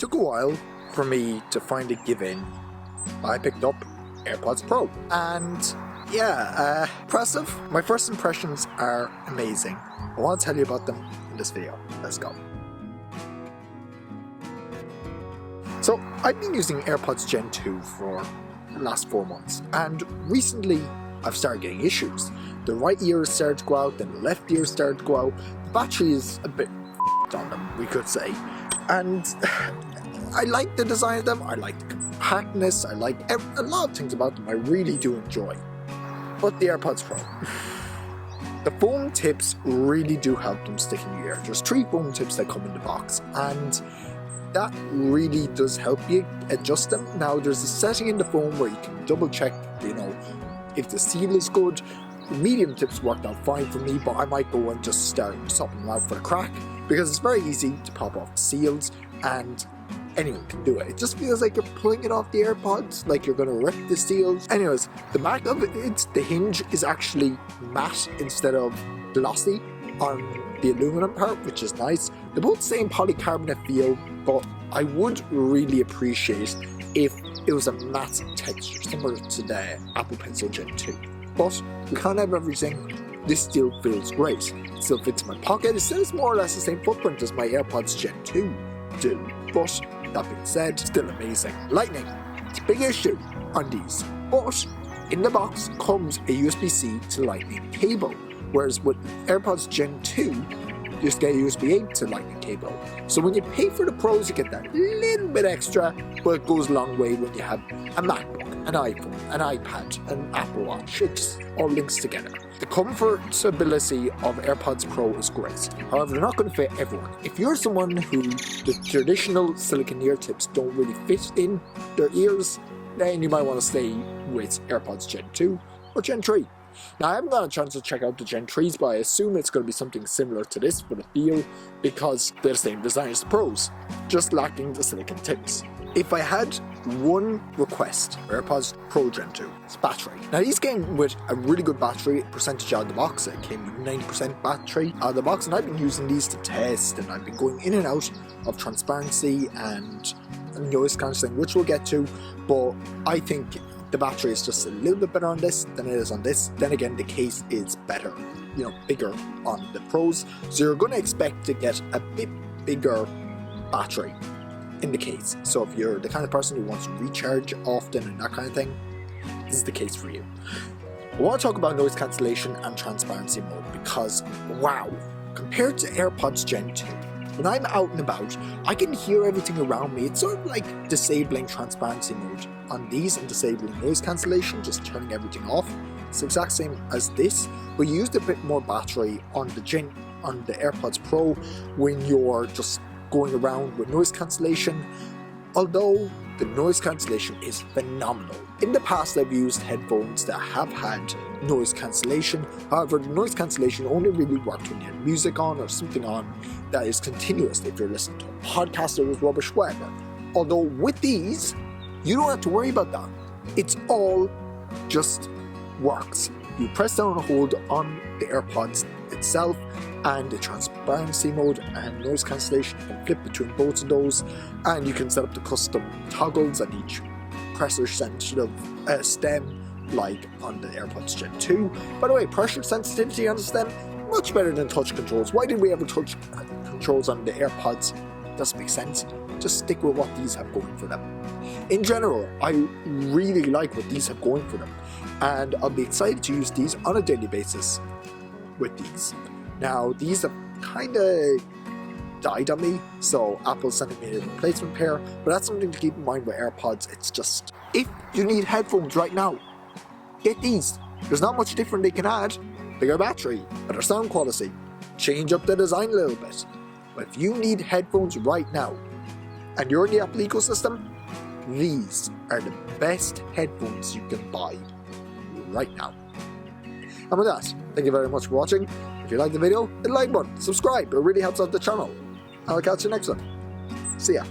took a while for me to finally give in. I picked up AirPods Pro, and yeah, impressive. My first impressions are amazing. I want to tell you about them in this video. Let's go. So I've been using AirPods Gen 2 for the last 4 months, and recently I've started getting issues. The right ear started to go out, then the left ear started to go out. The battery is a bit on them, we could say. And I like the design of them, I like the compactness, I like a lot of things about them I really do enjoy. But the AirPods Pro, the foam tips really do help them stick in your ear. There's 3 foam tips that come in the box, and that really does help you adjust them. Now there's a setting in the foam where you can double check, if the seal is good. The medium tips worked out fine for me, but I might go and just start swapping them out for a crack, because it's very easy to pop off the seals and anyone can do it. It just feels like you're pulling it off the AirPods, like you're going to rip the seals. Anyways, the back of it, the hinge is actually matte instead of glossy on the aluminum part, which is nice. They're both the same polycarbonate feel, but I would really appreciate if it was a matte texture similar to the Apple Pencil Gen 2. But we can't have everything. This still feels great. It still fits in my pocket. It still has more or less the same footprint as my AirPods Gen 2 do. But that being said, still amazing. Lightning, it's a big issue on these. But in the box comes a USB-C to Lightning cable. Whereas with AirPods Gen 2, you just get a USB 8 to Lightning cable. So when you pay for the Pros, you get that little bit extra, but it goes a long way when you have a MacBook, an iPhone, an iPad, an Apple Watch. It just all links together. The comfortability of AirPods Pro is great. However, they're not going to fit everyone. If you're someone who the traditional silicone ear tips don't really fit in their ears, then you might want to stay with AirPods Gen 2 or Gen 3. Now, I haven't got a chance to check out the Gen 3s, but I assume it's going to be something similar to this for the feel, because they're the same design as the Pros, just lacking the silicone tips. If I had one request for AirPods Pro Gen 2, it's battery. Now, these came with a really good battery percentage out of the box. It came with 90% battery out of the box, and I've been using these to test, and I've been going in and out of transparency and noise cancelling, which we'll get to, but I think the battery is just a little bit better on this than it is on this. Then again, the case is better, bigger on the Pros. So you're going to expect to get a bit bigger battery in the case. So if you're the kind of person who wants to recharge often and that kind of thing, this is the case for you. I want to talk about noise cancellation and transparency mode because, wow, compared to AirPods Gen 2, when I'm out and about, I can hear everything around me. It's sort of like disabling transparency mode on these and disabling noise cancellation, just turning everything off. It's the exact same as this, but you used a bit more battery on the AirPods Pro when you're just going around with noise cancellation, although the noise cancellation is phenomenal. In the past, I've used headphones that have had noise cancellation. However, the noise cancellation only really worked when you had music on or something on that is continuous. If you're listening to a podcast that was rubbish, whatever. Although with these, you don't have to worry about that. It's all just works. You press down and hold on the AirPods itself, and the transparency mode and noise cancellation, you can flip between both of those, and you can set up the custom toggles at each pressure sensitive stem, like on the AirPods Gen 2. By the way, pressure sensitivity on the stem, much better than touch controls. Why did we ever touch controls on the AirPods? Doesn't make sense. Just stick with what these have going for them. In general, I really like what these have going for them, and I'll be excited to use these on a daily basis with these. Now, these have kind of died on me, so Apple's sending me a replacement pair, but that's something to keep in mind with AirPods. It's just, if you need headphones right now, get these. There's not much different they can add. Bigger battery, better sound quality, change up the design a little bit. But if you need headphones right now, and you're in the Apple ecosystem, these are the best headphones you can buy right now. And with that, thank you very much for watching. If you liked the video, hit the like button, subscribe, it really helps out the channel. I'll catch you next one. See ya.